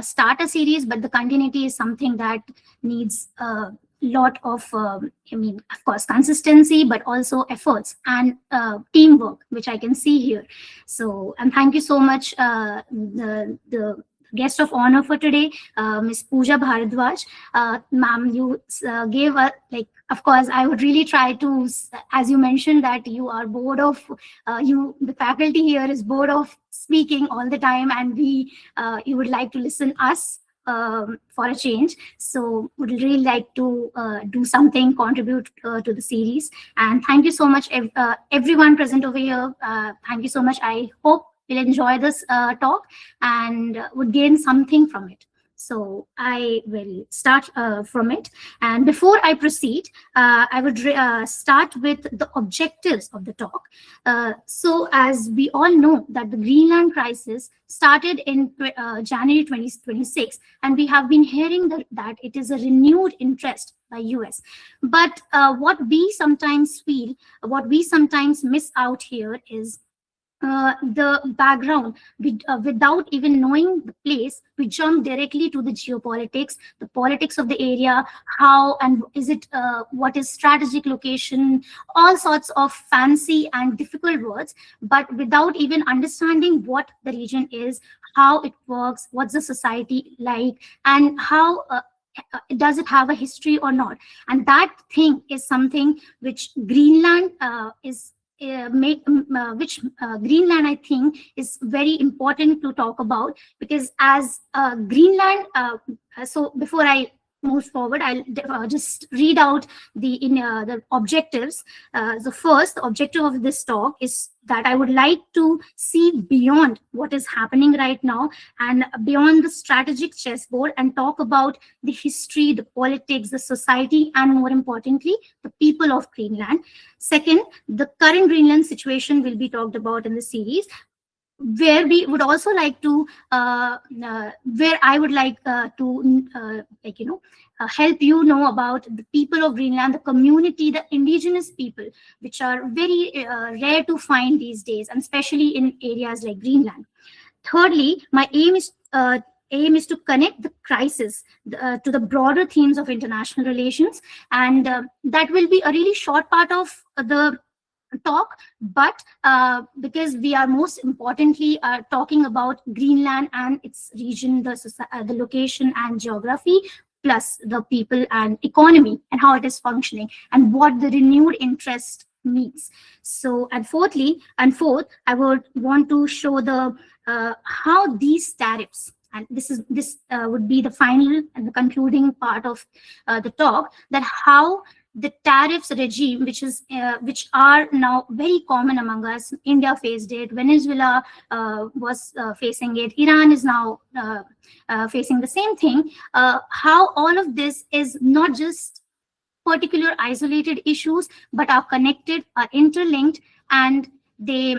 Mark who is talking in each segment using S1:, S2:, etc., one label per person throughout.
S1: start a series, but the continuity is something that needs a lot of, of course, consistency, but also efforts and teamwork, which I can see here. So, and thank you so much, the guest of honor for today, Ms. Pooja Bharadwaj. Ma'am, you gave a, like, of course, I would really try to, as you mentioned that you are bored of, the faculty here is bored of speaking all the time, and you would like to listen us for a change. So would really like to do something, contribute to the series. And thank you so much, everyone present over here. Thank you so much. I hope you'll enjoy this talk and would gain something from it. So I will start from it. And before I proceed, I would start with the objectives of the talk. So as we all know that the Greenland crisis started in January 2026, and we have been hearing that it is a renewed interest by US. But what we sometimes feel, what we sometimes miss out here is the background. Without even knowing the place, we jump directly to the geopolitics, the politics of the area, how and is it, what is strategic location, all sorts of fancy and difficult words, but without even understanding what the region is, how it works, what's the society like, and how does it have a history or not. And that thing is something which Greenland Greenland, I think, is very important to talk about, because as Greenland, so before I move forward, I'll just read out the objectives. The first objective of this talk is that I would like to see beyond what is happening right now and beyond the strategic chessboard, and talk about the history, the politics, the society, and more importantly, the people of Greenland. Second, the current Greenland situation will be talked about in the series, where we would also like to, where I would like to, help you know about the people of Greenland, the community, the indigenous people, which are very rare to find these days, and especially in areas like Greenland. Thirdly, my aim is to connect the crisis to the broader themes of international relations, and that will be a really short part of the talk, but because we are most importantly talking about Greenland and its region, the location and geography, plus the people and economy and how it is functioning and what the renewed interest means. So, and fourth, I would want to show the how these tariffs, and this would be the final and the concluding part of the talk, that how the tariffs regime, which are now very common among us. India faced it, Venezuela was facing it, Iran is now facing the same thing. How all of this is not just particular isolated issues, but are connected, are interlinked, and they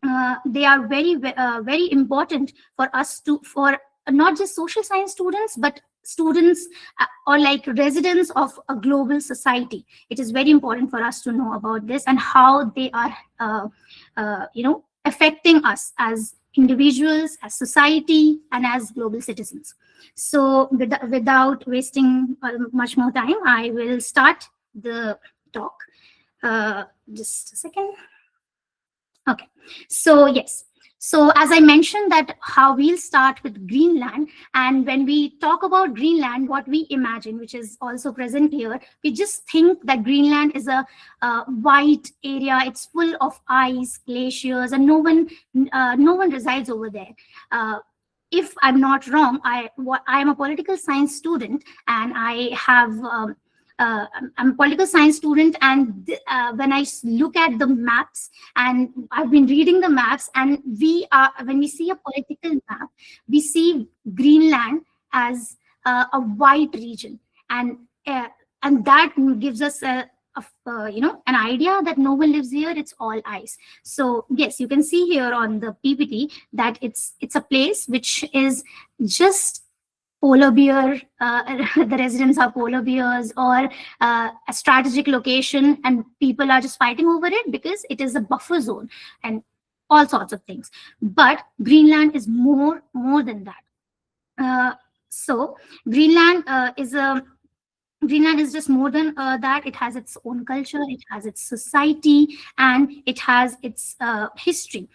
S1: are very important for us for not just social science students, but students or like residents of a global society. It is very important for us to know about this and how they are affecting us as individuals, as society, and as global citizens. So without wasting much more time, I will start the talk. Just a second. Okay, so yes. So as I mentioned that how we'll start with Greenland, and when we talk about Greenland, what we imagine, which is also present here, we just think that Greenland is a white area. It's full of ice, glaciers, and no one resides over there. If I'm not wrong, I am a political science student, and I have I'm a political science student, and when I look at the maps, and I've been reading the maps, and when we see a political map, we see Greenland as a white region, and that gives us an idea that no one lives here. It's all ice. So yes, you can see here on the PPT that it's a place which is just polar bear, the residents are polar bears, or a strategic location, and people are just fighting over it because it is a buffer zone and all sorts of things. But Greenland is more than that. So Greenland Greenland is just more than that. It has its own culture, it has its society, and it has its history.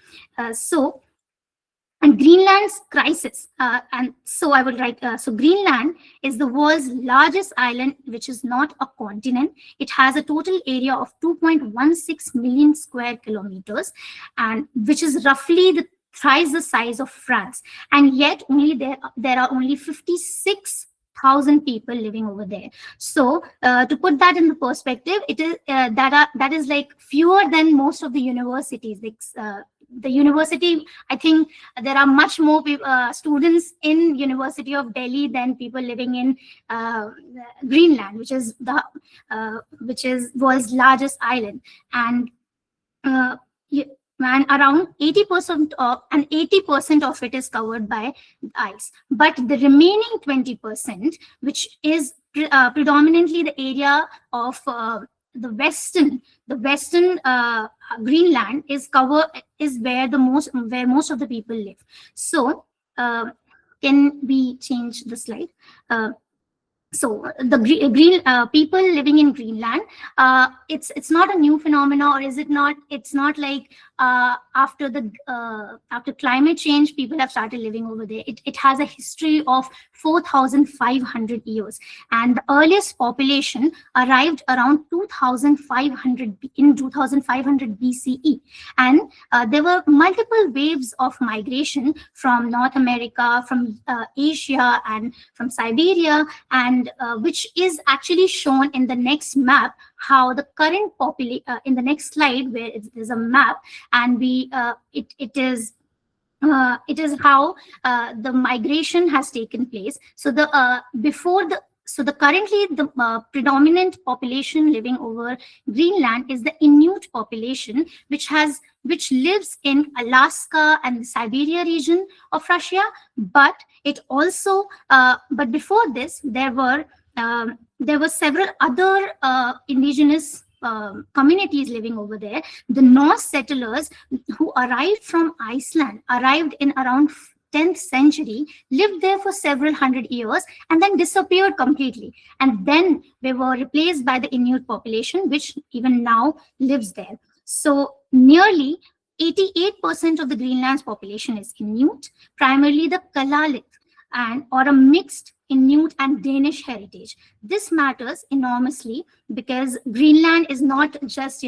S1: And Greenland's crisis, and so I would write, so Greenland is the world's largest island, which is not a continent. It has a total area of 2.16 million square kilometers, and which is roughly thrice the size of France. And yet only there are only 56,000 people living over there. So to put that in the perspective, it is that is like fewer than most of the universities. Like the university, I think there are much more students in University of Delhi than people living in Greenland, which is world's largest island. And and around 80% of it is covered by ice. But the remaining 20%, which is predominantly the area of the western Greenland, is where most of the people live. So can we change the slide? So the people living in Greenland, it's not a new phenomenon, or is it not? It's not like after climate change, people have started living over there. It has a history of 4,500 years, and the earliest population arrived around 2,500 BCE, and there were multiple waves of migration from North America, from Asia, and from Siberia, and which is actually shown in the next map, how the current population, in the next slide where there's a map, and it is how the migration has taken place. So currently the predominant population living over Greenland is the Inuit population, which lives in Alaska and the Siberia region of Russia. But it also, but before this, there were several other indigenous communities living over there. The Norse settlers who arrived from Iceland arrived in around 10th century, lived there for several hundred years, and then disappeared completely. And then they were replaced by the Inuit population, which even now lives there. So nearly 88% of the Greenland's population is Inuit, primarily the Kalaallit, or a mixed Inuit and Danish heritage. This matters enormously because Greenland is not just,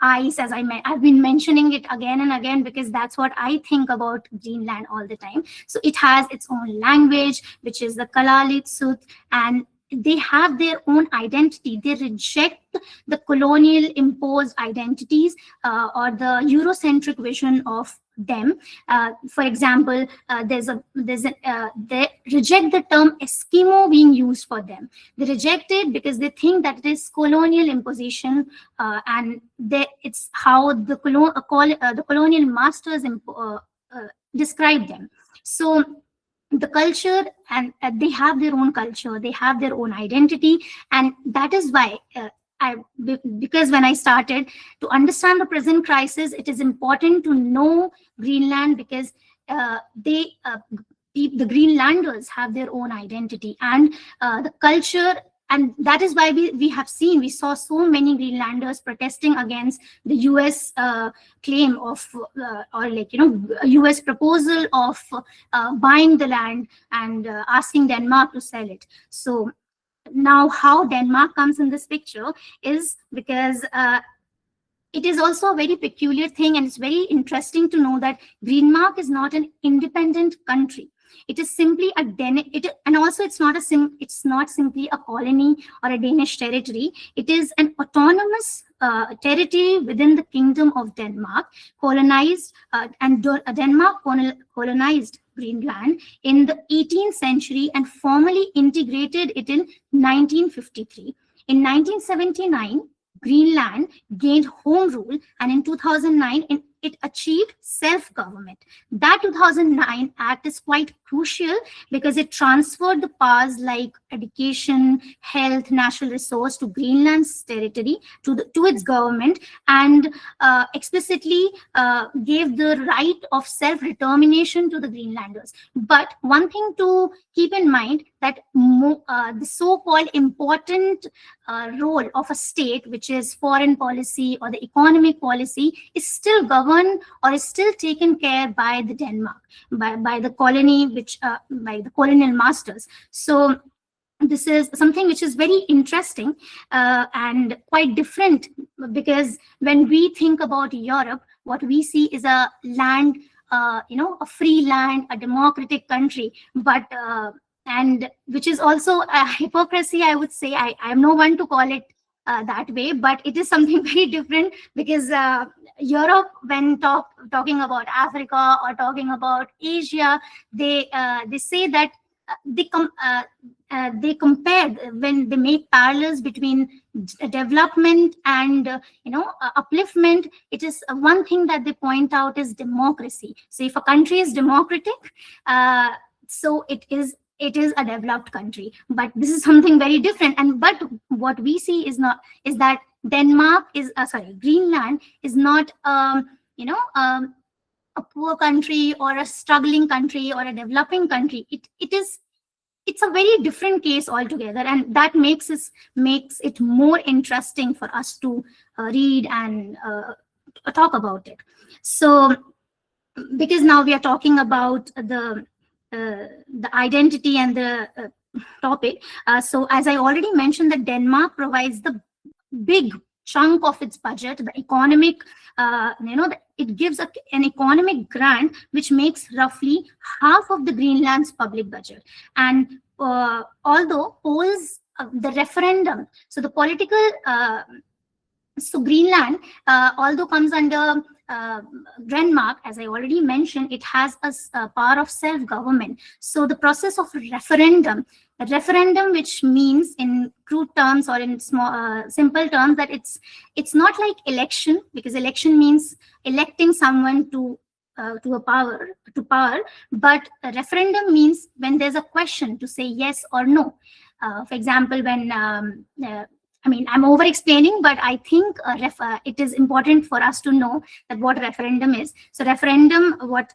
S1: ice, as I've been mentioning it again and again, because that's what I think about Greenland all the time. So it has its own language, which is the Kalaallit Sut, and they have their own identity. They reject the colonial imposed identities or the Eurocentric vision of them. For example, they reject the term Eskimo being used for them. They reject it because they think that it is colonial imposition, and it's how the colonial masters describe them. So the culture, and they have their own culture, they have their own identity, and that is why because when I started to understand the present crisis, it is important to know Greenland, because the Greenlanders have their own identity and the culture. And that is why we saw so many Greenlanders protesting against the US claim of, US proposal of buying the land and asking Denmark to sell it. So now how Denmark comes in this picture is because it is also a very peculiar thing, and it's very interesting to know that Denmark is not an independent country. It is simply and also it's not simply a colony or a Danish territory. It is an autonomous territory within the Kingdom of Denmark, colonized, and Denmark colonized Greenland in the 18th century and formally integrated it in 1953. In 1979, Greenland gained home rule, and in 2009, it achieved self-government. That 2009 Act is quite crucial because it transferred the powers like education, health, natural resource to Greenland's territory, to its government, and explicitly gave the right of self-determination to the Greenlanders. But one thing to keep in mind, that the so-called important role of a state, which is foreign policy or the economic policy, is still governed or is still taken care by the Denmark, by the colony, which by the colonial masters. So this is something which is very interesting and quite different, because when we think about Europe, what we see is a land, a free land, a democratic country, but and which is also a hypocrisy, I would say. I'm no one to call it that way, but it is something very different, because Europe, when talking about Africa or talking about Asia, they say that they compare, when they make parallels between development and upliftment. It is one thing that they point out is democracy. So if a country is democratic, so it is a developed country. But this is something very different. And but what we see is that Greenland is not a poor country or a struggling country or a developing country. It's a very different case altogether, and that makes it more interesting for us to read and talk about it. So because now we are talking about the identity and the topic, so as I already mentioned, that Denmark provides the big chunk of its budget, the economic, it gives an economic grant which makes roughly half of the Greenland's public budget. And although polls, the referendum, so the political, so Greenland, although comes under Denmark, as I already mentioned, it has a power of self-government. So the process of referendum, which means in crude terms or in simple terms, that it's not like election, because election means electing someone to power, but a referendum means when there's a question to say yes or no. For example, when I'm over explaining, but I think it is important for us to know that what referendum is. So referendum, what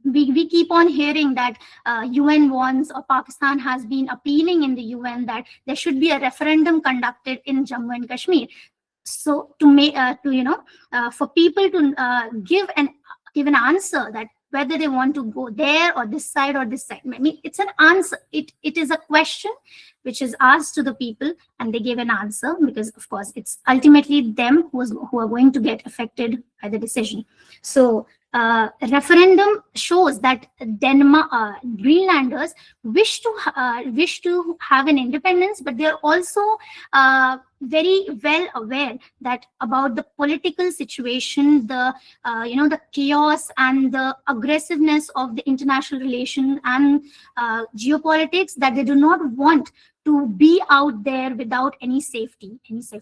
S1: we keep on hearing that UN wants, or Pakistan has been appealing in the UN that there should be a referendum conducted in Jammu and Kashmir. So to make for people to give an answer that whether they want to go there or this side or this side. I mean, it's an answer. It is a question which is asked to the people, and they give an answer, because of course it's ultimately them who are going to get affected by the decision. So a referendum shows that Greenlanders wish to have an independence, but they are also very well aware that about the political situation, the chaos and the aggressiveness of the international relation and geopolitics, that they do not want to be out there without any safety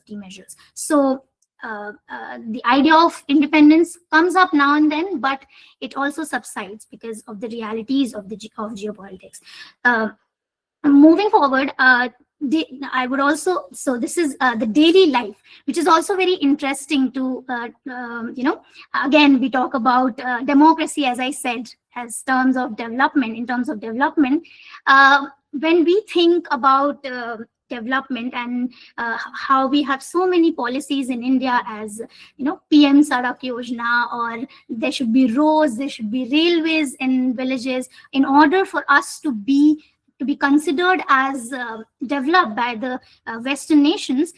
S1: measures. So the idea of independence comes up now and then, but it also subsides because of the realities of geopolitics. Moving forward, I would also, so this is the daily life, which is also very interesting to, again, we talk about democracy, as I said, as terms of development, in terms of development. When we think about development and how we have so many policies in India, as PM Sadak Yojana, or there should be roads, there should be railways in villages, in order for us to be considered as developed by the Western nations.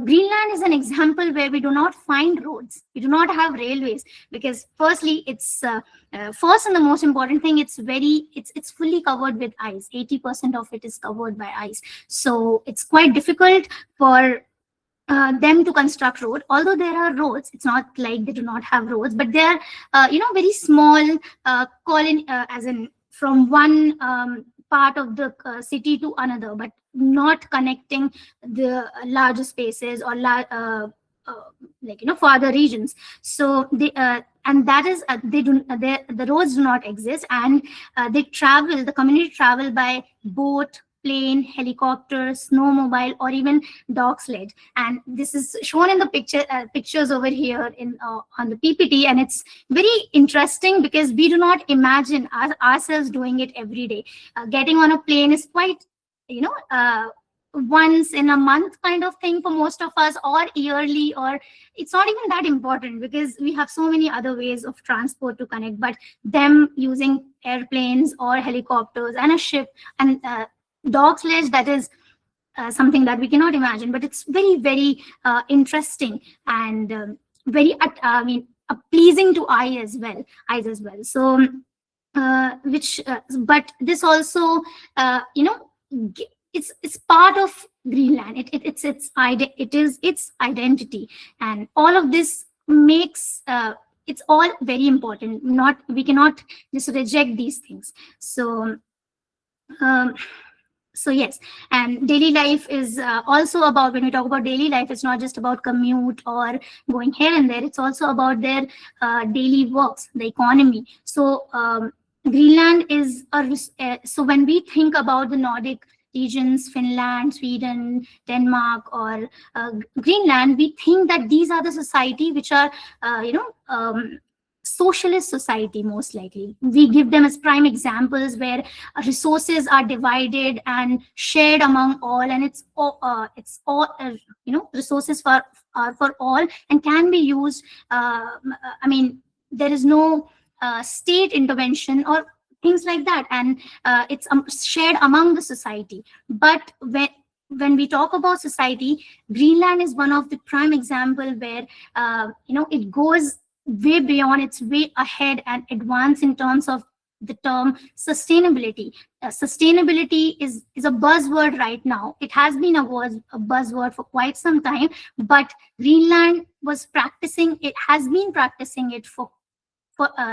S1: Greenland is an example where we do not find roads, we do not have railways, because firstly, it's first and the most important thing, it's fully covered with ice. 80% of it is covered by ice, so it's quite difficult for them to construct road. Although there are roads, it's not like they do not have roads, but they are very small, as in from one part of the city to another, but not connecting the larger spaces or like farther regions. So they and that is the roads do not exist, and the community travel by boat, plane, helicopter, snowmobile, or even dog sled. And this is shown in the pictures over here in on the PPT, and it's very interesting because we do not imagine ourselves doing it every day. Getting on a plane is quite once in a month kind of thing for most of us, or yearly, or it's not even that important because we have so many other ways of transport to connect. But them using airplanes or helicopters and a ship and dog sledge, that is something that we cannot imagine, but it's very, very interesting and very pleasing to eyes as well. So but this also it's part of Greenland. It is its identity, and all of this makes it's all very important. We cannot just reject these things. So so yes, and daily life is also about, when we talk about daily life, it's not just about commute or going here and there. It's also about their daily works, the economy. So Greenland is so when we think about the Nordic regions, Finland, Sweden, Denmark, or Greenland, we think that these are the society which are socialist society. Most likely we give them as prime examples where resources are divided and shared among all, and it's all resources for all and can be used. There is no state intervention or things like that, and it's shared among the society. But when we talk about society, Greenland is one of the prime example where it goes way beyond, it's way ahead and advanced in terms of the term sustainability. Sustainability is a buzzword right now. It has been a buzzword for quite some time, but Greenland has been practicing it for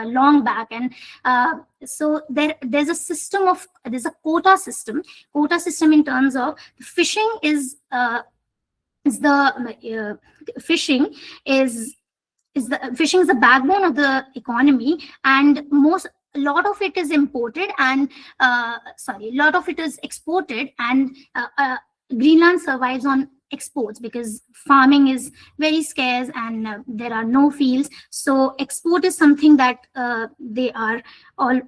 S1: long back. And so there's a quota system in terms of fishing fishing is the backbone of the economy, and a lot of it is imported and a lot of it is exported, and Greenland survives on exports because farming is very scarce and there are no fields. So export is something that they are all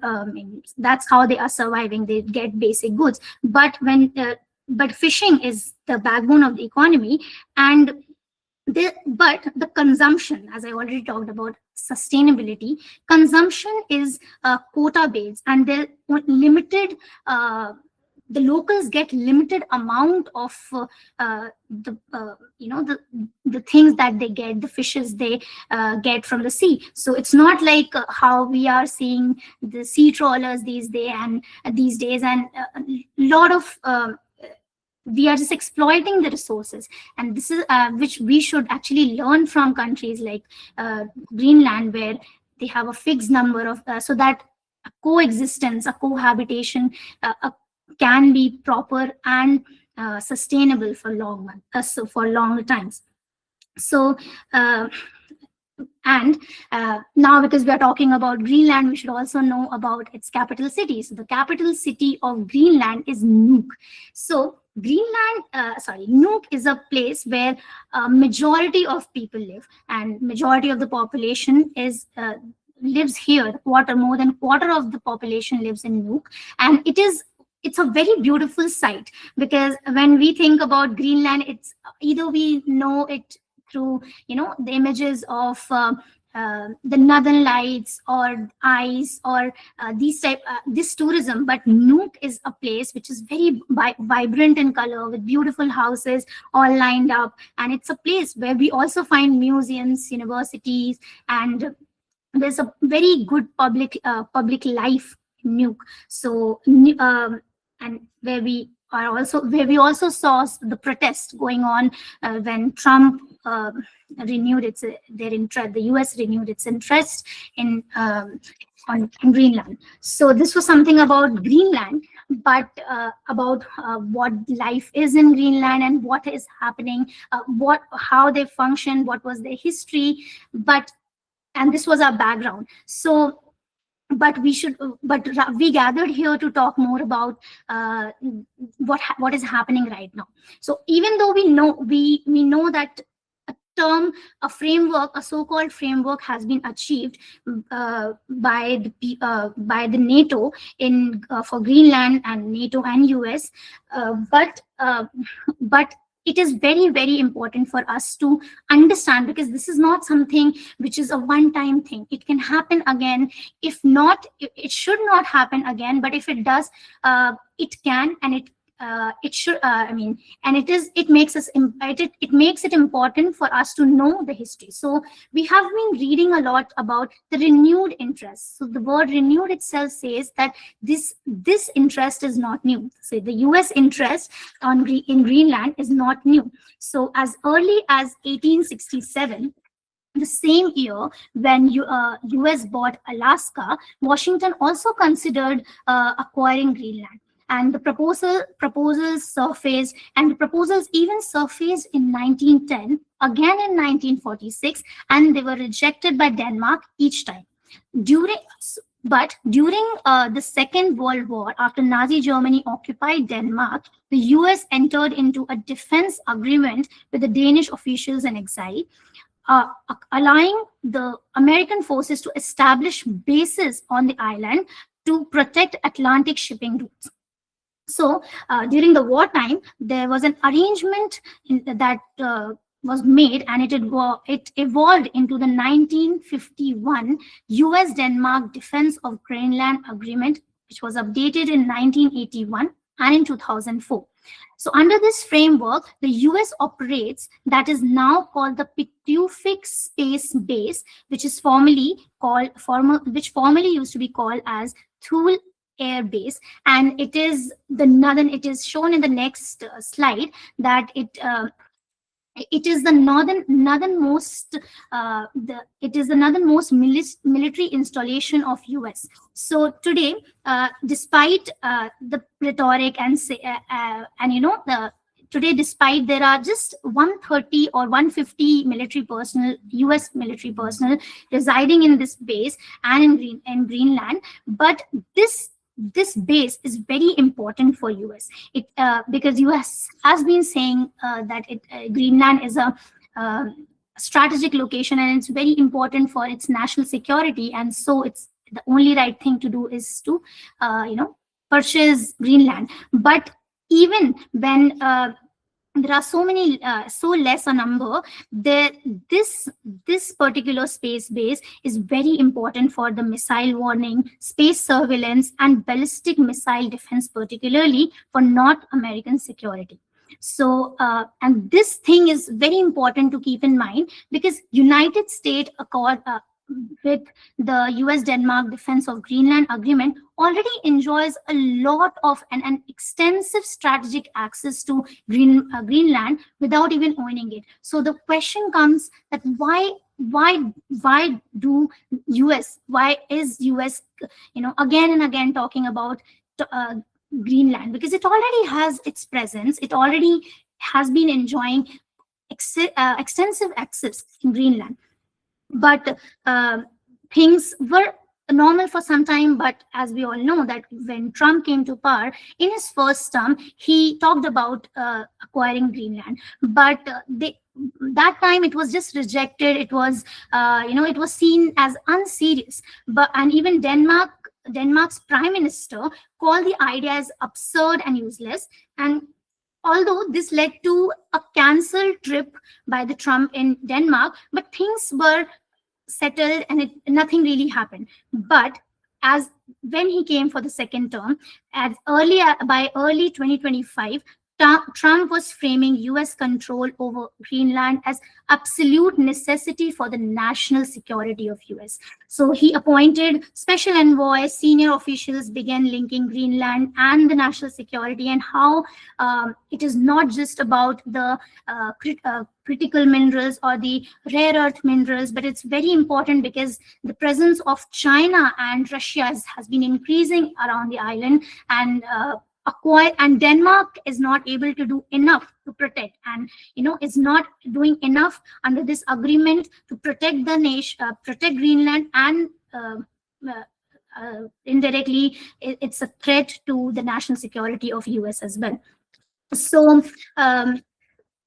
S1: that's how they are surviving. They get basic goods. But but fishing is the backbone of the economy, and but the consumption, as I already talked about sustainability, consumption is quota based, and they're limited. The locals get limited amount of the things that they get, the fishes they get from the sea. So it's not like how we are seeing the sea trawlers these days, and a lot of we are just exploiting the resources. And this is which we should actually learn from countries like Greenland, where they have a fixed number of so that a coexistence, a cohabitation can be proper and sustainable for long times. So and now, because we are talking about Greenland, we should also know about its capital city. So the capital city of Greenland is Nuuk. So Nuuk is a place where majority of people live, and majority of the population lives here. More than quarter of the population lives in Nuuk, and it's a very beautiful site, because when we think about Greenland, it's either we know it through the images of the northern lights or ice or this tourism. But Nuuk is a place which is very vibrant in color, with beautiful houses all lined up, and it's a place where we also find museums, universities, and there's a very good public life in Nuuk. So and where we also saw the protest going on when Trump renewed the US renewed its interest in Greenland. So this was something about Greenland. but about what life is in Greenland and what is happening, how they function, what was their history. And this was our background. So we gathered here to talk more about what is happening right now. So even though we know that a framework, a so-called framework, has been achieved by the NATO in for Greenland, and NATO and US, but it is very, very important for us to understand, because this is not something which is a one-time thing. It can happen again. If not, it should not happen again. But if it does, it can, and it should. And it makes it important for us to know the history. So we have been reading a lot about the renewed interest. So the word renewed itself says that this interest is not new. So the US interest in Greenland is not new. So as early as 1867, the same year when US bought Alaska, Washington also considered acquiring Greenland. And the proposals surfaced, and the proposals even surfaced in 1910, again in 1946, and they were rejected by Denmark each time. During the Second World War, after Nazi Germany occupied Denmark, the US entered into a defense agreement with the Danish officials in exile, allowing the American forces to establish bases on the island to protect Atlantic shipping routes. So during the wartime, there was an arrangement that was made, and it evolved into the 1951 US-Denmark Defense of Greenland Agreement, which was updated in 1981 and in 2004. So under this framework, the US operates that is now called the Pitufik Space Base, which formerly used to be called as Thule Air Base, and it is shown in the next slide that it is the northernmost military installation of US. So today, despite the rhetoric despite there are just 130 or 150 US military personnel residing in this base and in Greenland, but this base is very important for US. Because US has been saying that Greenland is a strategic location, and it's very important for its national security, and so it's the only right thing to do is to purchase Greenland. But even when there are so less a number, this particular space base is very important for the missile warning, space surveillance, and ballistic missile defense, particularly for North American security. So and this thing is very important to keep in mind, because United States with the US-Denmark Defense of Greenland Agreement already enjoys a lot of an extensive strategic access to Greenland without even owning it. So the question comes that why is US again and again talking about Greenland? Because it already has its presence, it already has been enjoying extensive access in Greenland. But things were normal for some time. But as we all know, that when Trump came to power in his first term, he talked about acquiring Greenland. But that time it was just rejected. It was it was seen as unserious. And even Denmark's prime minister called the idea as absurd and useless. And although this led to a cancelled trip by the Trump in Denmark, but things were settled and nothing really happened. But when he came for the second term, by early 2025, Trump was framing US control over Greenland as absolute necessity for the national security of US. So he appointed special envoys, senior officials began linking Greenland and the national security, and how it is not just about the critical minerals or the rare earth minerals, but it's very important because the presence of China and Russia has been increasing around the island, and Denmark is not able to do enough to protect, and is not doing enough under this agreement to protect the nation, protect Greenland, and indirectly it's a threat to the national security of US as well. So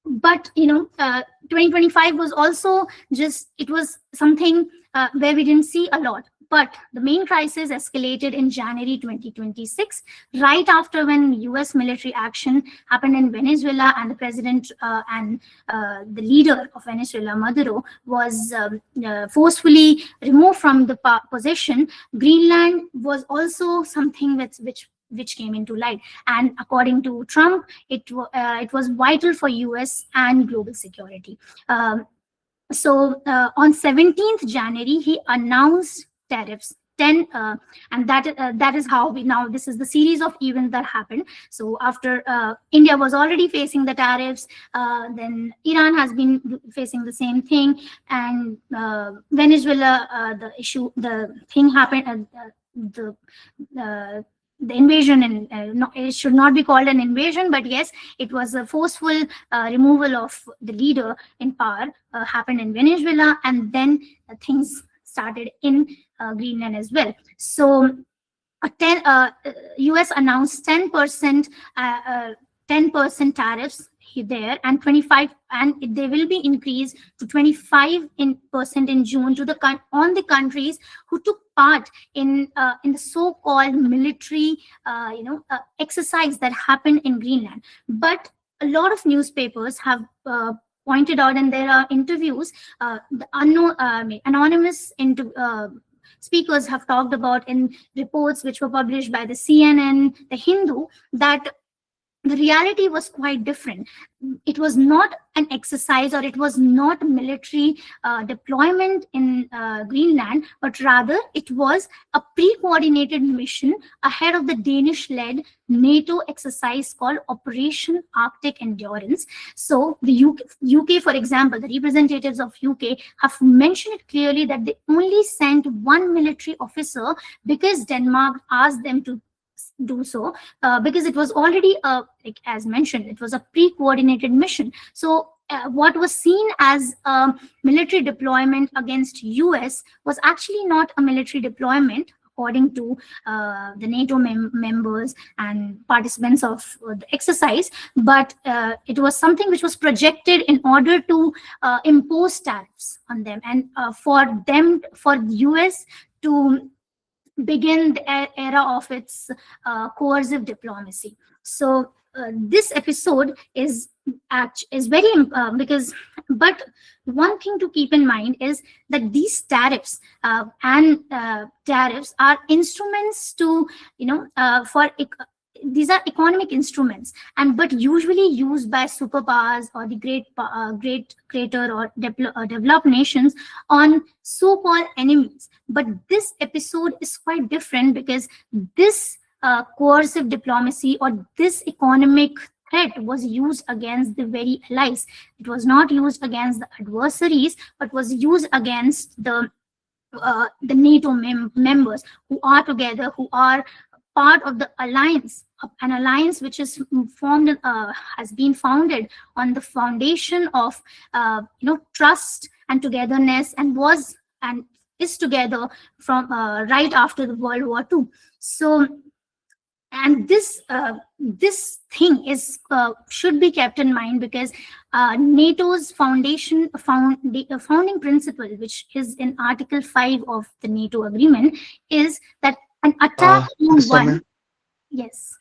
S1: but 2025 was also it was something where we didn't see a lot. But the main crisis escalated in January 2026, right after when US military action happened in Venezuela, and the president and the leader of Venezuela, Maduro, was forcefully removed from the position. Greenland was also something which came into light, and according to Trump, it was vital for US and global security. So on 17th January, he announced tariffs 10 and that is how this is the series of events that happened. So after India was already facing the tariffs, then Iran has been facing the same thing, and Venezuela, the thing happened, the invasion, and no, it should not be called an invasion, but yes, it was a forceful removal of the leader in power happened in Venezuela, and then things started in Greenland as well. So US announced 10% tariffs there, and 25, and they will be increased to 25% in June on the countries who took part in the so-called military exercise that happened in Greenland. But a lot of newspapers have pointed out, and there are interviews, the anonymous speakers have talked about in reports which were published by the CNN, the Hindu, that the reality was quite different. It was not an exercise, or it was not military deployment in Greenland, but rather it was a pre-coordinated mission ahead of the Danish-led NATO exercise called Operation Arctic Endurance. So the UK, for example, the representatives of UK have mentioned it clearly that they only sent one military officer because Denmark asked them to do so, because it was already as mentioned, it was a pre-coordinated mission. So what was seen as a military deployment against US was actually not a military deployment according to the NATO members and participants of the exercise, but it was something which was projected in order to impose tariffs on them, and for US to begin the era of its coercive diplomacy. So this episode is very because, but one thing to keep in mind is that these tariffs tariffs are instruments to these are economic instruments, but usually used by superpowers or the great creator or developed nations on so-called enemies. But this episode is quite different, because this coercive diplomacy or this economic threat was used against the very allies. It was not used against the adversaries, but was used against the NATO members who are together, who are part of the alliance, an alliance which is formed, has been founded on the foundation of trust and togetherness, and was and is together from right after the World War II. So, and this thing is should be kept in mind, because NATO's founding principle, which is in Article 5 of the NATO agreement, is that an attack on one. Yes.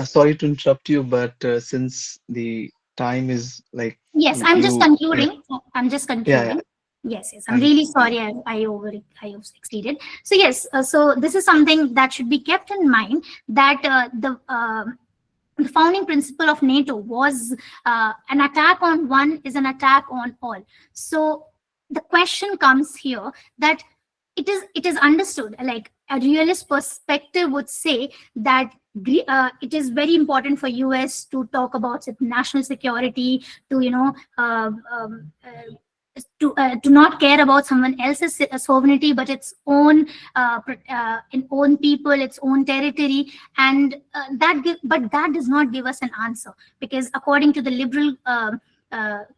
S2: Sorry to interrupt you, but since the time is like.
S1: Yes, I'm just concluding. I'm just concluding.
S2: Yeah.
S1: Yes. I'm really sorry I exceeded. So yes, so this is something that should be kept in mind, that the founding principle of NATO was an attack on one is an attack on all. So the question comes here that it is understood, like a realist perspective would say that it is very important for US to talk about national security, to to not care about someone else's sovereignty, but its own own people, its own territory, and but that does not give us an answer, because according to the liberal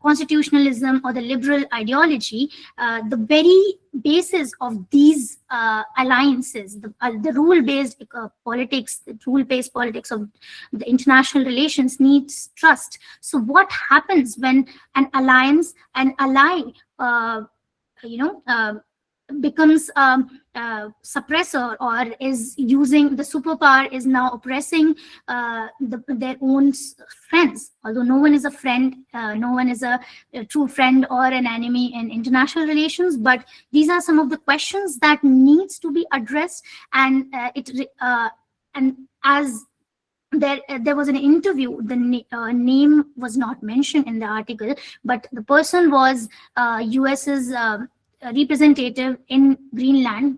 S1: constitutionalism or the liberal ideology, the very basis of these alliances, the rule-based politics, the rule-based politics of the international relations needs trust. So what happens when an alliance, an ally, becomes suppressor, or is using the superpower, is now oppressing their own friends, although no one is a friend, no one is a true friend or an enemy in international relations, but these are some of the questions that needs to be addressed. And and as there was an interview, the name was not mentioned in the article, but the person was US's representative in Greenland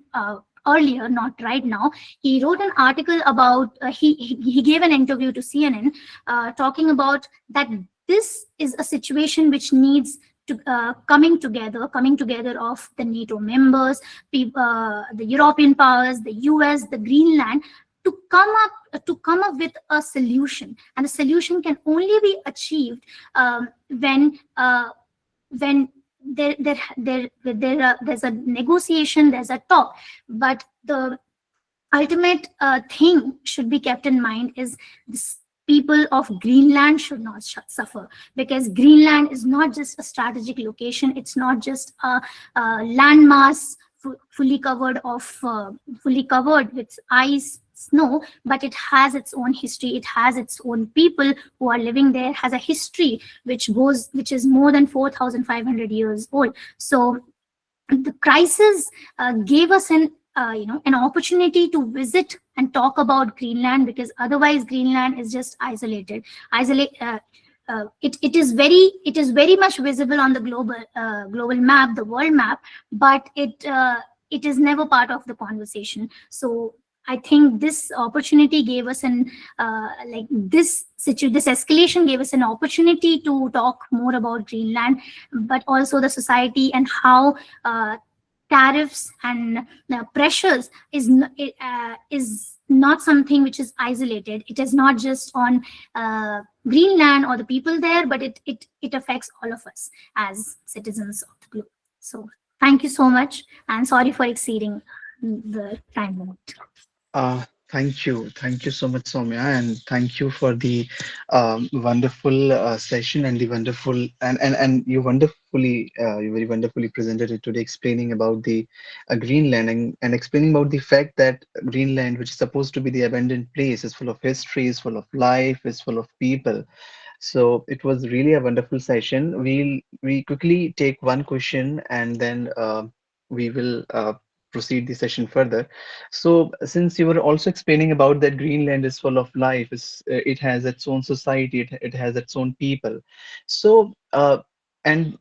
S1: earlier, not right now. He wrote an article about, he gave an interview to CNN talking about that this is a situation which needs to coming together of the NATO members, the European powers, the US, the Greenland, to come up with a solution. And the solution can only be achieved when there's a negotiation, there's a talk. But the ultimate thing should be kept in mind is this: people of Greenland should not suffer, because Greenland is not just a strategic location, it's not just a landmass fully covered with ice, snow, but it has its own history, it has its own people who are living there, has a history which is more than 4,500 years old. So the crisis gave us an opportunity to visit and talk about Greenland, because otherwise Greenland is just isolated. It is very much visible on the global map, the world map, but it is never part of the conversation. So I think this opportunity gave us this escalation gave us an opportunity to talk more about Greenland, but also the society and how tariffs and pressures is not something which is isolated. It is not just on Greenland or the people there, but it affects all of us as citizens of the globe. So thank you so much, and sorry for exceeding the time limit.
S2: Thank you. Thank you so much, Saumya, and thank you for the wonderful session and the wonderful and you very wonderfully presented it today, explaining about the Greenland, and explaining about the fact that Greenland, which is supposed to be the abandoned place, is full of history, is full of life, is full of people. So it was really a wonderful session. We quickly take one question, and then we will proceed the session further. So since you were also explaining about that Greenland is full of life, it has its own society, it has its own people. So and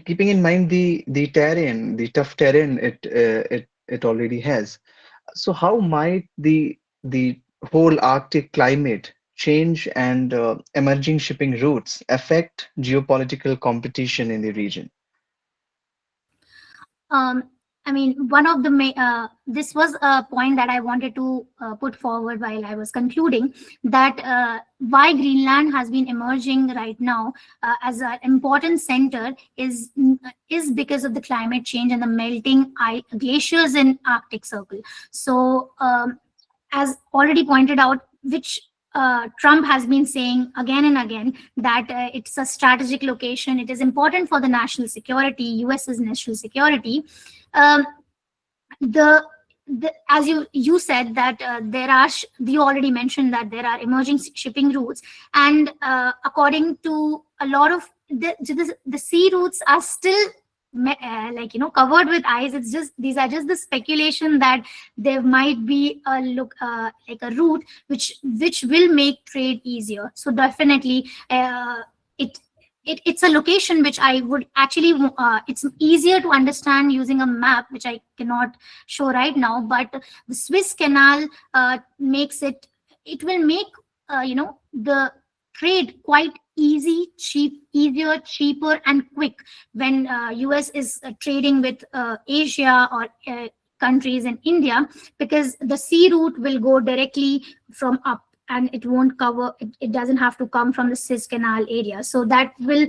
S2: keeping in mind the terrain, the tough terrain it already has. So how might the whole Arctic climate change and emerging shipping routes affect geopolitical competition in the region?
S1: I mean, one of the this was a point that I wanted to put forward while I was concluding, that why Greenland has been emerging right now as an important center is because of the climate change and the melting glaciers in Arctic Circle. So as already pointed out, which Trump has been saying again and again, that it's a strategic location, it is important for the national security, US's national security. As you said that you already mentioned that there are emerging shipping routes, and according to a lot of the sea routes are still covered with ice. It's just, these are just the speculation that there might be a like a route which will make trade easier. So definitely, it it's a location which I would actually, it's easier to understand using a map, which I cannot show right now. But the Swiss Canal makes it, it will make the trade quite easier, cheaper, and quick when US is trading with Asia or countries in India, because the sea route will go directly from up, and it won't cover it doesn't have to come from the Suez Canal area. So that will,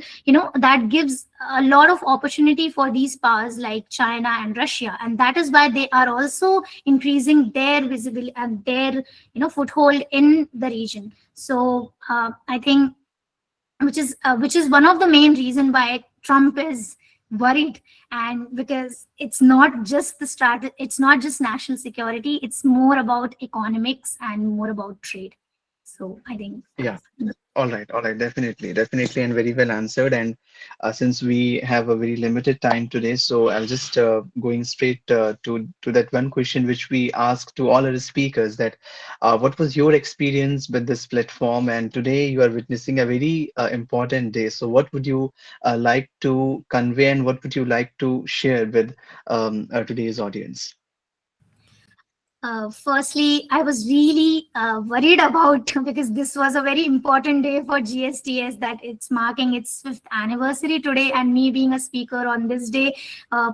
S1: that gives a lot of opportunity for these powers like China and Russia, and that is why they are also increasing their visibility and their foothold in the region. So I think, which is one of the main reason why Trump is worried. And because it's not just it's not just national security, it's more about economics and more about trade. So I think
S2: Yeah. All right, definitely, definitely, and very well answered. And since we have a very limited time today, so I'll just going straight to that one question which we asked to all our speakers, that what was your experience with this platform? And today you are witnessing a very important day. So what would you like to convey, and what would you like to share with today's audience?
S1: Firstly, I was really worried about because this was a very important day for GSTS, that it's marking its 5th anniversary today, and me being a speaker on this day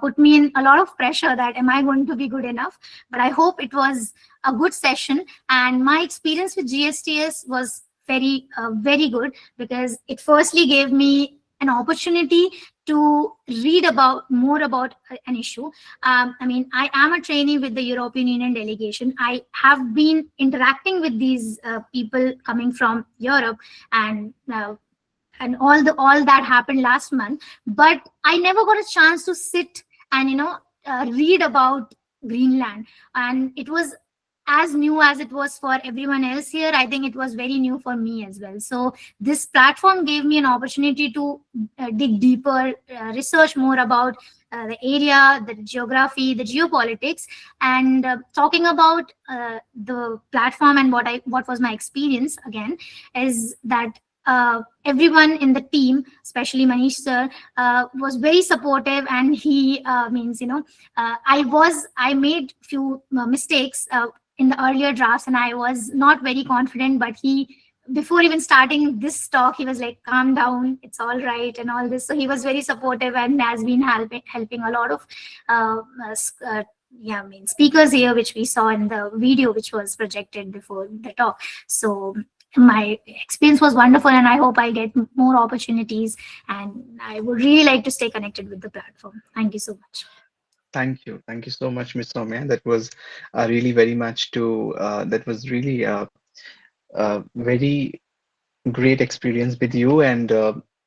S1: put me in a lot of pressure that am I going to be good enough? But I hope it was a good session, and my experience with GSTS was very good, because it firstly gave me an opportunity to read about more about an issue. I mean, I am a trainee with the European Union delegation. I have been interacting with these people coming from Europe, and all that happened last month. But I never got a chance to sit and read about Greenland, and it was as new as it was for everyone else here. I think it was very new for me as well. So this platform gave me an opportunity to dig deeper, research more about the area, the geography, the geopolitics. And talking about the platform and what was my experience again, is that everyone in the team, especially Manish sir, was very supportive, and he means I made few mistakes in the earlier drafts, and I was not very confident. But he, before even starting this talk, he was like, "Calm down, it's all right," and all this. So he was very supportive and has been helping a lot of uh, uh, s- uh, yeah, I mean, speakers here, which we saw in the video which was projected before the talk. So my experience was wonderful, and I hope I get more opportunities, and I would really like to stay connected with the platform. Thank you so much.
S2: Thank you so much, Miss Soumya. That was really very much to that was really very great experience with you, and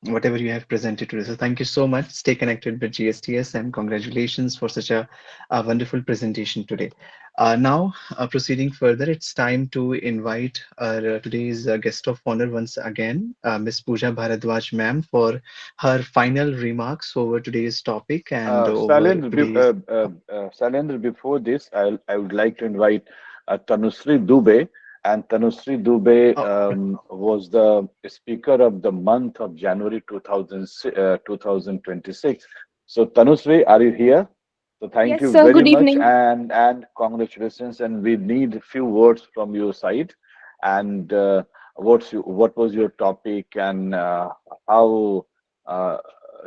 S2: whatever you have presented today. So thank you so much. Stay connected with GSTS, and congratulations for such a wonderful presentation today. Now, proceeding further, it's time to invite our today's guest of honor once again, Miss Pooja Bharadwaj ma'am, for her final remarks over today's topic and over today's.
S3: Sailendra, before this, I would like to invite Tanushree Dubey. And Tanushree Dubey
S2: Oh,
S3: was the Speaker of the month of January 2026. So, Tanushree, are you here? So, thank
S4: Yes,
S3: you
S4: sir.
S3: very
S4: Good
S3: much,
S4: evening.
S3: and congratulations. And we need a few words from your side. And what was your topic, and how uh,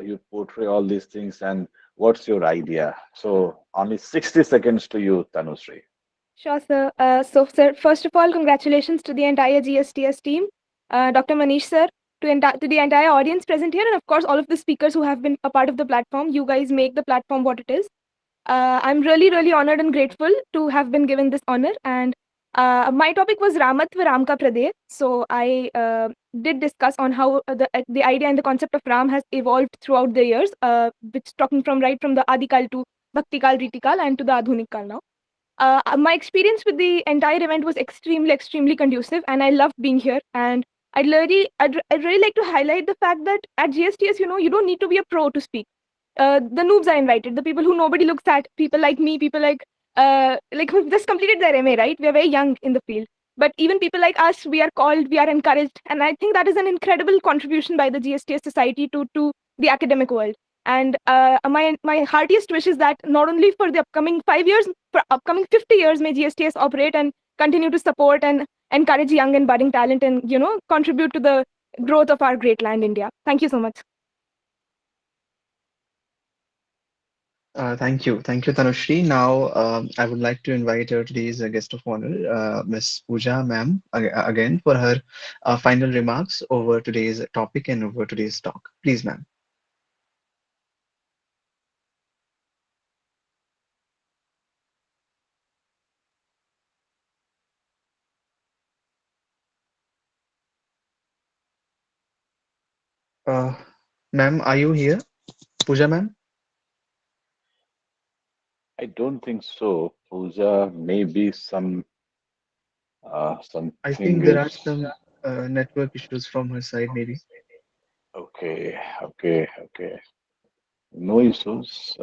S3: you portray all these things, and what's your idea? So only 60 seconds to you, Tanushree.
S4: Sure, sir. Sir, first of all, congratulations to the entire GSTS team, Dr. Manish, sir, to the entire audience present here, and of course, all of the speakers who have been a part of the platform. You guys make the platform what it is. I'm really, really honored and grateful to have been given this honor. And my topic was Ramatva Ramka Pradesh. So I did discuss on how the idea and the concept of Ram has evolved throughout the years, which talking from right from the Adikal to Bhaktikal, Ritikal, and to the Adhunik Kal now. My experience with the entire event was extremely conducive, and I loved being here. And I'd really like to highlight the fact that at GSTS, you don't need to be a pro to speak. the noobs are invited, the people who nobody looks at, people like me, people like who just completed their MA, right? We are very young in the field. But even people like us, we are called, we are encouraged. And I think that is an incredible contribution by the GSTS society to the academic world. And my heartiest wish is that not only for the upcoming 5 years, for upcoming 50 years, may GSTS operate and continue to support and encourage young and budding talent and, contribute to the growth of our great land, India. Thank you so much.
S2: Thank you, Tanushri. Now, I would like to invite today's guest of honor, Miss Pooja, ma'am, again for her final remarks over today's topic and over today's talk. Please, ma'am. Uh, Ma'am, are you here? Pooja, ma'am?
S3: I don't think so. Pooja, maybe
S2: I
S3: something
S2: think there are
S3: is
S2: some network issues from her side, maybe.
S3: okay, okay. No issues.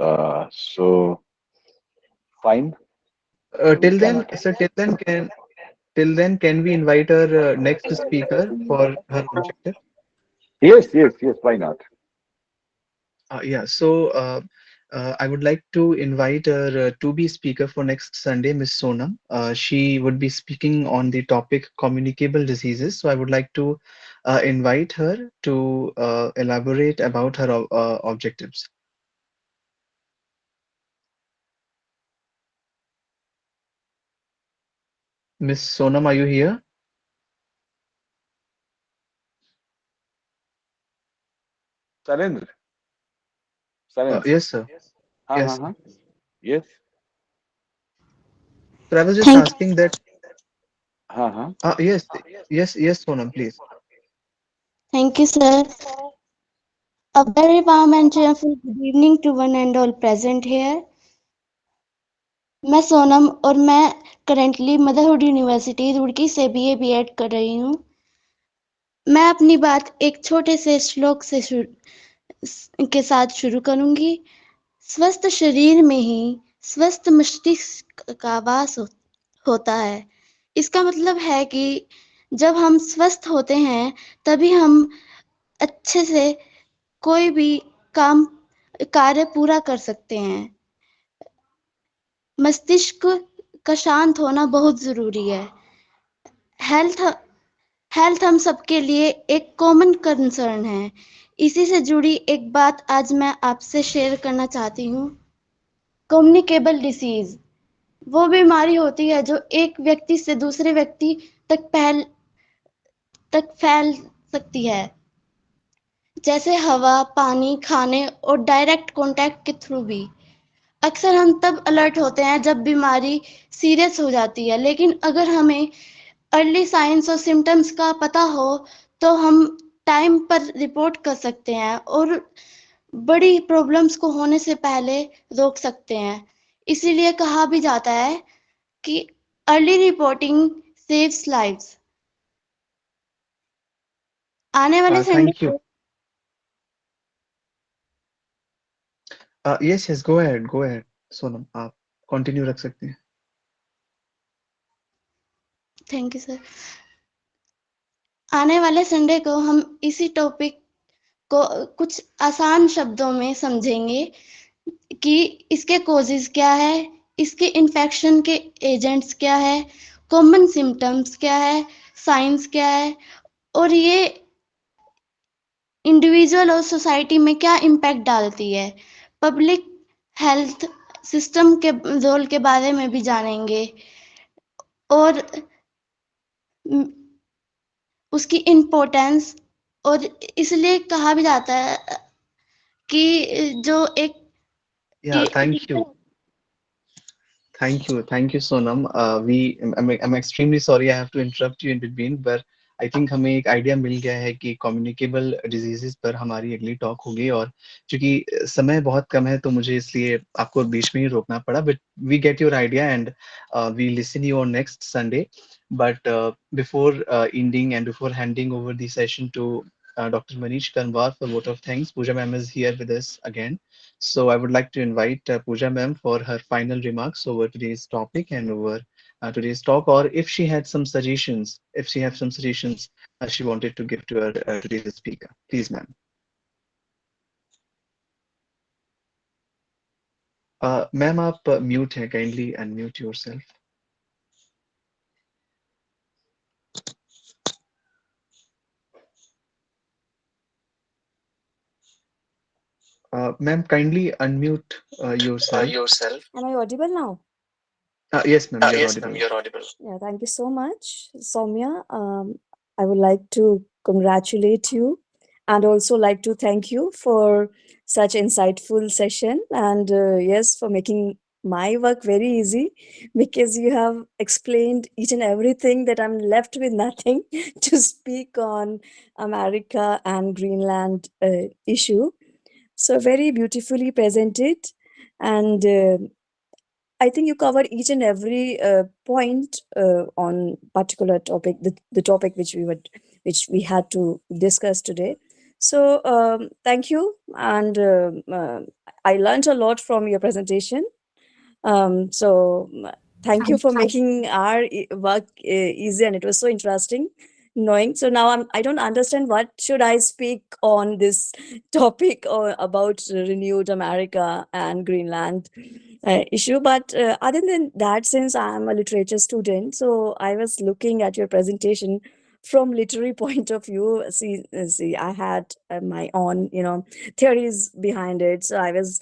S3: So fine. We
S2: Till
S3: can.
S2: then, sir, till then, can we invite our next speaker for her objective?
S3: Yes. Why not?
S2: Yeah, so I would like to invite our to-be speaker for next Sunday, Miss Sonam. She would be speaking on the topic communicable diseases. So I would like to invite her to elaborate about her objectives. Miss Sonam, are you here?
S3: Salendra. Silence.
S2: Yes, sir. Yes, sir.
S3: Huh. Yes.
S2: So I was just
S5: Thank
S2: asking that.
S3: Huh.
S2: Yes, yes, Sonam, please.
S5: thank you, sir. A very warm and cheerful good evening to one and all present here. मैं सोनम और मैं currently motherhood university Roorkee से BA BEd कर रही हूँ। मैं अपनी बात एक छोटे से श्लोक के साथ शुरू करूंगी। स्वस्थ शरीर में ही स्वस्थ मस्तिष्क का वास होता है। इसका मतलब है कि जब हम स्वस्थ होते हैं तभी हम अच्छे से कोई भी कार्य पूरा कर सकते हैं। मस्तिष्क का शांत होना बहुत जरूरी है। हेल्थ हेल्थ हम सबके लिए एक कॉमन कंसर्न है। इसी से जुड़ी एक बात आज मैं आपसे शेयर करना चाहती हूँ। कम्युनिकेबल डिसीज वो बीमारी होती है जो एक व्यक्ति से दूसरे व्यक्ति तक फैल सकती है, जैसे हवा, पानी, खाने और डायरेक्ट कांटेक्ट के थ्रू भी। अक्सर हम तब अलर्ट होते हैं जब बीमारी सीरियस हो जाती है, लेकिन अगर हमें अर्ली साइंस और सिम्टम्स का पता हो तो हम टाइम पर रिपोर्ट कर सकते हैं और बड़ी प्रॉब्लम्स को होने से पहले रोक सकते हैं। इसीलिए कहा भी जाता है कि अर्ली रिपोर्टिंग सेव्स लाइव्स। आने वाले संडे
S2: Thank you.
S5: को
S2: Yes, go ahead, Sonam. आप कंटिन्यू रख सकते हैं।
S5: Thank you sir. आने वाले संडे को हम इसी टॉपिक को कुछ आसान शब्दों में समझेंगे कि इसके कॉजेज क्या है, इसके इन्फेक्शन के एजेंट्स क्या है, कॉमन सिम्टम्स क्या है, साइंस क्या है और ये इंडिविजुअल और सोसाइटी में क्या इम्पैक्ट डालती है। पब्लिक हेल्थ सिस्टम के रोल के बारे में भी जानेंगे और उसकी इम्पोर्टेंस। और इसलिए कहा भी जाता है कि जो एक
S2: Yeah, thank you. Thank you, Sonam. I'm extremely sorry I have to interrupt you in between, but I think हमें एक आइडिया मिल गया है कि कम्युनिकेबल डिजीजेस पर हमारी अगली टॉक होगी। और चूंकि समय बहुत कम है तो मुझे इसलिए आपको बीच में ही रोकना पड़ा, but we get your idea and we listen you on next Sunday. But before ending and before handing over the session to Dr. Manish Kanwar for vote of thanks. Pooja ma'am is here with us again. So I would like to invite Pooja ma'am for her final remarks over today's topic and over today's talk, or if she had some suggestions, if she have some suggestions she wanted to give to our today's speaker. Please, ma'am. Ma'am आप mute हैं, kindly unmute yourself. Ma'am, kindly unmute yourself.
S6: Am I audible now?
S2: Yes, ma'am, you're
S6: Yes,
S2: audible.
S6: ma'am, you're audible. Yeah, thank you so much, Saumya. I would like to congratulate you and also like to thank you for such insightful session and yes, for making my work very easy because you have explained each and everything that I'm left with nothing to speak on America and Greenland issue. So very beautifully presented and I think you covered each and every point on particular topic, the topic which we had to discuss today. So thank you, and I learned a lot from your presentation. Thank you for making our work easy, and it was so interesting knowing. So now I don't understand what should I speak on this topic or about renewed America and Greenland issue. But other than that, since I'm a literature student, so I was looking at your presentation from literary point of view. See, I had my own, theories behind it. So I was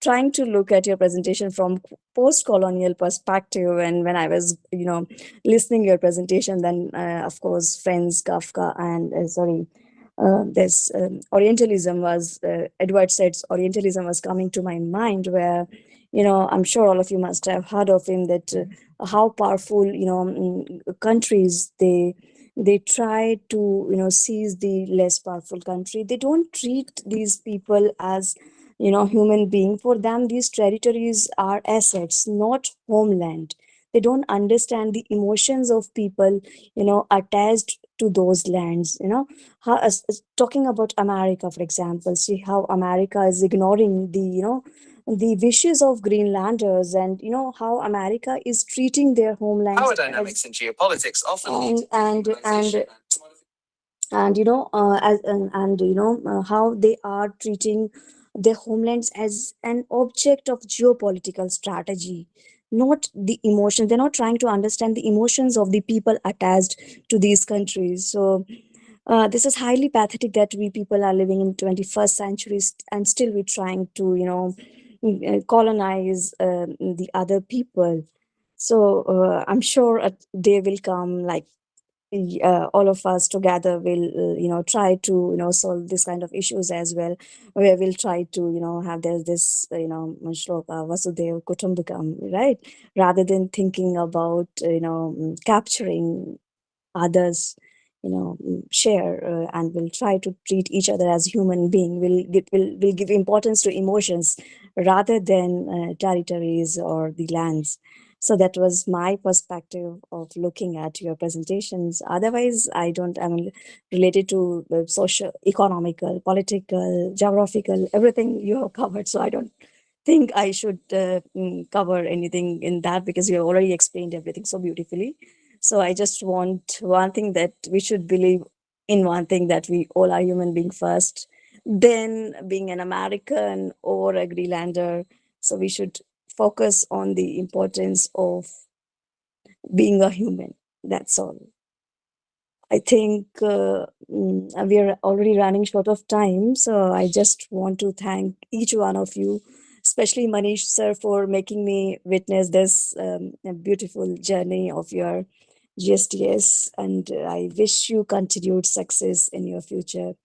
S6: trying to look at your presentation from post-colonial perspective, and when I was listening your presentation, then of course Franz Kafka and this Orientalism was Edward Said's Orientalism was coming to my mind, where I'm sure all of you must have heard of him, that how powerful countries, they try to seize the less powerful country. They don't treat these people as human being. For them, these territories are assets, not homeland. They don't understand the emotions of people attached to those lands. How, talking about America, for example, see how America is ignoring the wishes of Greenlanders, and how America is treating their homelands. Power dynamics and geopolitics often how they are treating their homelands as an object of geopolitical strategy, not the emotion. They're not trying to understand the emotions of the people attached to these countries. So this is highly pathetic that we people are living in 21st centuries and still we're trying to colonize the other people. So I'm sure a day will come, like all of us together will try to solve this kind of issues as well, where we'll try to have this shloka Vasudev Kutumbakam, right, rather than thinking about capturing others, share, and will try to treat each other as human being. Will give importance to emotions rather than territories or the lands. So that was my perspective of looking at your presentations. Otherwise, I mean, related to social, economical, political, geographical, everything you have covered. So I don't think I should cover anything in that, because you have already explained everything so beautifully. So I just want one thing, that we should believe in one thing, that we all are human being first, then being an American or a Greenlander. So we should focus on the importance of being a human. That's all. I think we are already running short of time. So I just want to thank each one of you, especially Manish sir, for making me witness this beautiful journey of your GSTS. And I wish you continued success in your future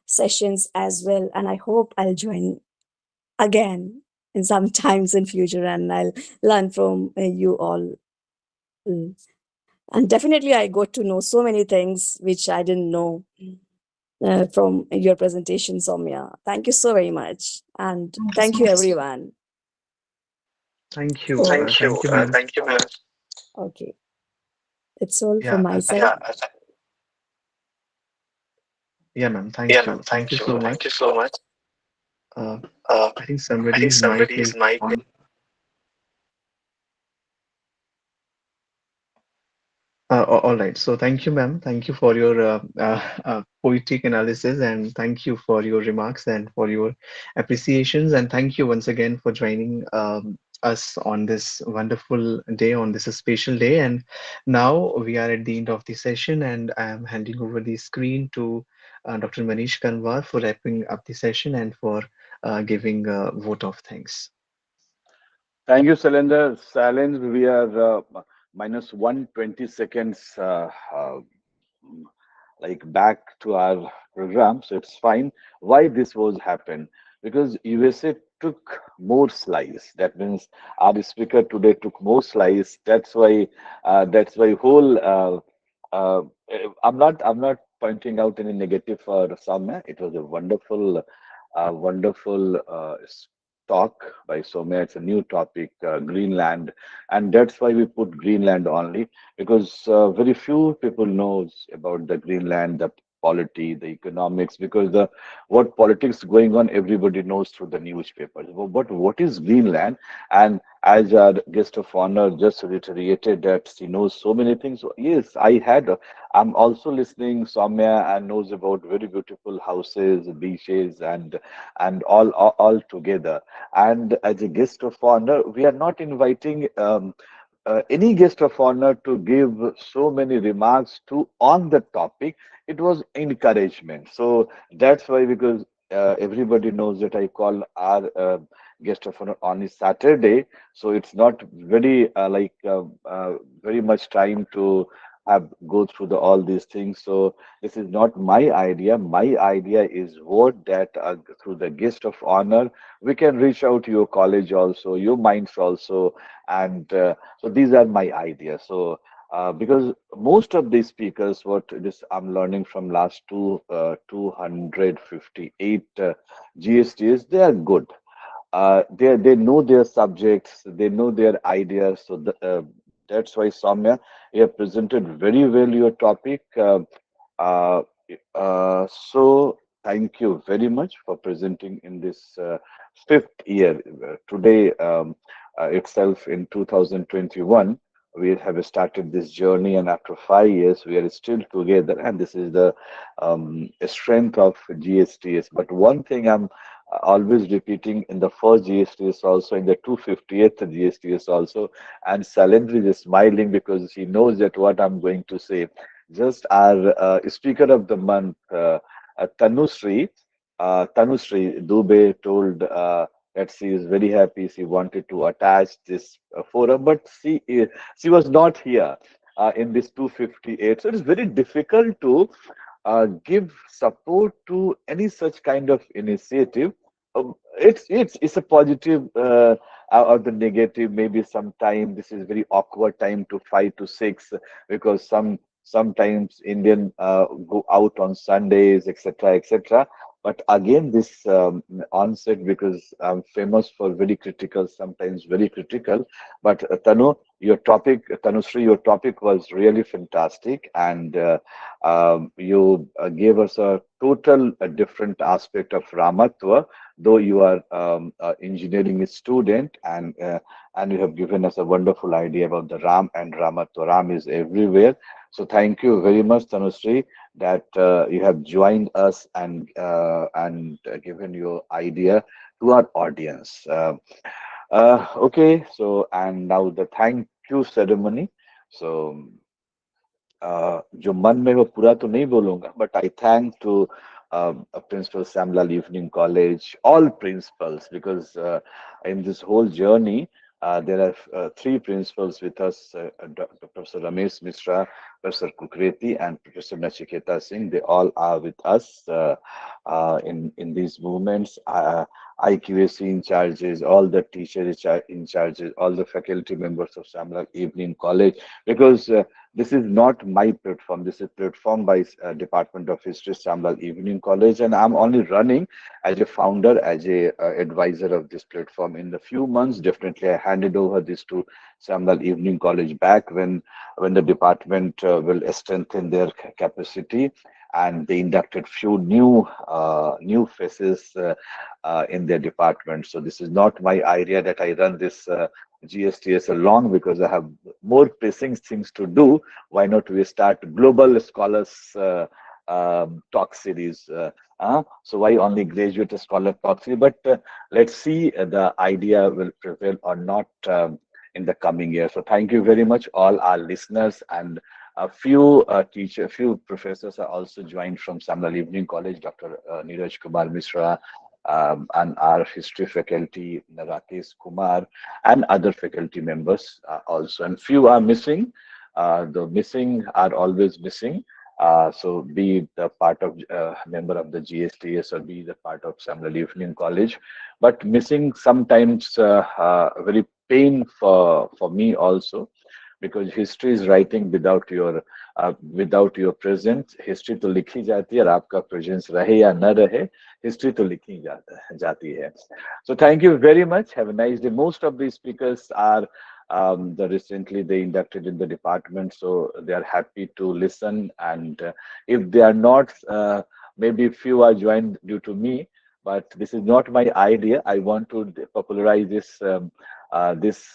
S6: sessions as well. And I hope I'll join again in some times in future, and I'll learn from you all. And definitely I got to know so many things which I didn't know from your presentation, Saumya. Thank you so very much. And thank you, everyone.
S2: Thank you. Thank you, ma'am.
S6: Thank you, ma'am. Okay. It's all
S2: Yeah,
S6: from my side.
S2: Yeah, ma'am.
S6: Yeah,
S2: Thank
S6: ma'am.
S2: you. Thank you
S6: Thank you.
S2: so
S6: Thank you
S2: much.
S6: so much.
S2: Uh, I think
S6: I think
S2: somebody's mic
S6: somebody's
S2: is
S6: mic.
S2: on. All right. So thank you, ma'am. Thank you for your poetic analysis, and thank you for your remarks and for your appreciations. And thank you once again for joining us on this wonderful day, on this special day. And now we are at the end of the session, and I am handing over the screen to Dr. Manish Kanwar for wrapping up the session and for giving a vote of thanks.
S3: Thank you, Salinder. Silence, we are minus 120 seconds like back to our program, so it's fine. Why this was happened? Because USA took more slice. That means our speaker today took more slice. That's why whole. I'm not pointing out any negative for Saumya. It was a wonderful talk by Saumya. It's a new topic, Greenland, and that's why we put Greenland only because very few people knows about the Greenland, the polity, the economics, because the what politics going on, everybody knows through the newspapers. But what is Greenland? And as our guest of honor just reiterated that she knows so many things. So yes, I'm also listening Saumya and knows about very beautiful houses, beaches, and all together. And as a guest of honor, we are not inviting. Any guest of honor to give so many remarks to on the topic. It was encouragement. So that's why, because everybody knows that I call our guest of honor on a Saturday, so it's not very much time to have go through all these things. So this is not my idea. My idea is what that through the guest of honor we can reach out to your college also, your minds also, and so these are my ideas. So because most of these speakers, what this I'm learning from last 258 GSTs, they are good. They know their subjects, they know their ideas. So that's why Saumya, you have presented very well your topic. Uh, so thank you very much for presenting in this fifth year. Today itself in 2021, we have started this journey, and after 5 years, we are still together. And this is the strength of GSTS. But one thing I'm always repeating in the first GSTS also, in the 258th GSTS also, and Salendra is smiling because he knows that what I'm going to say. Just our speaker of the month, Tanushree, Tanushree Dubey told that she is very happy. She wanted to attach this forum, but she was not here in this 258. So it is very difficult to give support to any such kind of initiative. It's a positive or the negative. Maybe sometime this is very awkward time to 5 to 6 because sometimes Indian go out on Sundays, etc., etc. But again, this onset, because I'm famous for very critical, sometimes very critical. But Tanushree, your topic was really fantastic, and you gave us a total different aspect of Ramatva, though you are engineering student, and you have given us a wonderful idea about the Ram and Ramatva. Ram is everywhere. So thank you very much, Tanushree, that you have joined us and given your idea to our audience. Okay, so and now the thank you ceremony. So जो मन में वो पूरा तो नहीं बोलूंगा, but I thank to Principal Shyam Lal Evening College, all principals, because in this whole journey, there are three principals with us, Professor Ramesh Mishra, Professor Kukreti, and Professor Nachiketa Singh. They all are with us in these movements. IQAC in charges, all the teachers in charges, all the faculty members of Shyam Lal Evening College, because This is not my platform. This is platform by Department of History, Shyam Lal Evening College, and I'm only running as a founder, as a advisor of this platform. In the few months, definitely I handed over this to Shyam Lal Evening College back when the department will strengthen their capacity, and they inducted few new faces in their department. So this is not my idea that I run this GSTS alone, because I have more pressing things to do. Why not we start global scholars talk series? So why only graduate scholar talk series? But let's see the idea will prevail or not in the coming year. So thank you very much, all our listeners, and a few few professors are also joined from Shyam Lal Evening College, Dr. Neeraj Kumar Mishra, and our history faculty, Rakesh Kumar, and other faculty members also. And few are missing. The missing are always missing. So be the part of member of the GSTS or be the part of Shyam Lal Evening College, but missing sometimes very pain for me also, because history is writing without your presence. History तो लिखी जाती है और आपका presence रहे या न रहे, history तो लिखी जाती है. So thank you very much. Have a nice day. Most of these speakers are recently they inducted in the department, so they are happy to listen. And if they are not, maybe few are joined due to me, but this is not my idea. I want to popularize this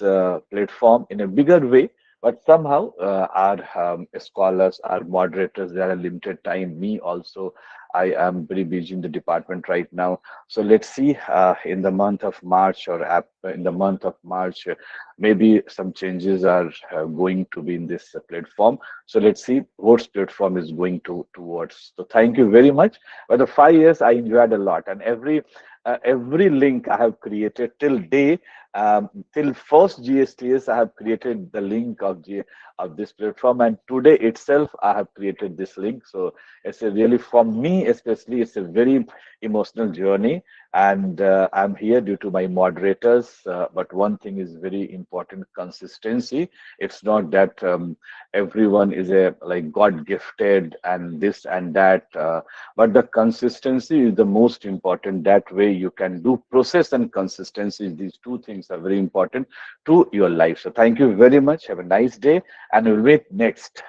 S3: platform in a bigger way. But somehow our scholars, our moderators, they are a limited time. Me also, I am very busy in the department right now. So let's see in the month of March or in the month of March, maybe some changes are going to be in this platform. So let's see what platform is going towards. So thank you very much. For the 5 years, I enjoyed a lot, and every link I have created till day. Till first GSTS, I have created the link of this platform, and today itself I have created this link. So it's a really, for me especially, it's a very emotional journey, and I'm here due to my moderators. But one thing is very important: consistency. It's not that everyone is like God gifted and this and that, but the consistency is the most important. That way you can do process and consistency. These two things are very important to your life. So thank you very much. Have a nice day, and we'll meet next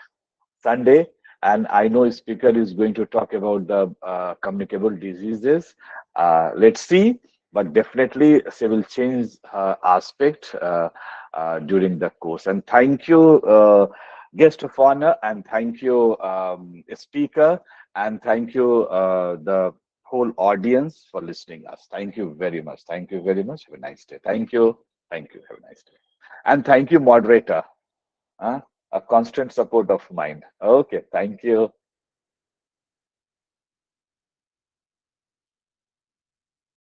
S3: Sunday. And I know a speaker is going to talk about the communicable diseases. Let's see, but definitely they will change aspect during the course. And thank you, guest of honor, and thank you, speaker, and thank you, the whole audience for listening us. Thank you very much. Thank you very much. Have a nice day. Thank you. Thank you. Have a nice day. And thank you, moderator. A constant support of mine. Okay. Thank you.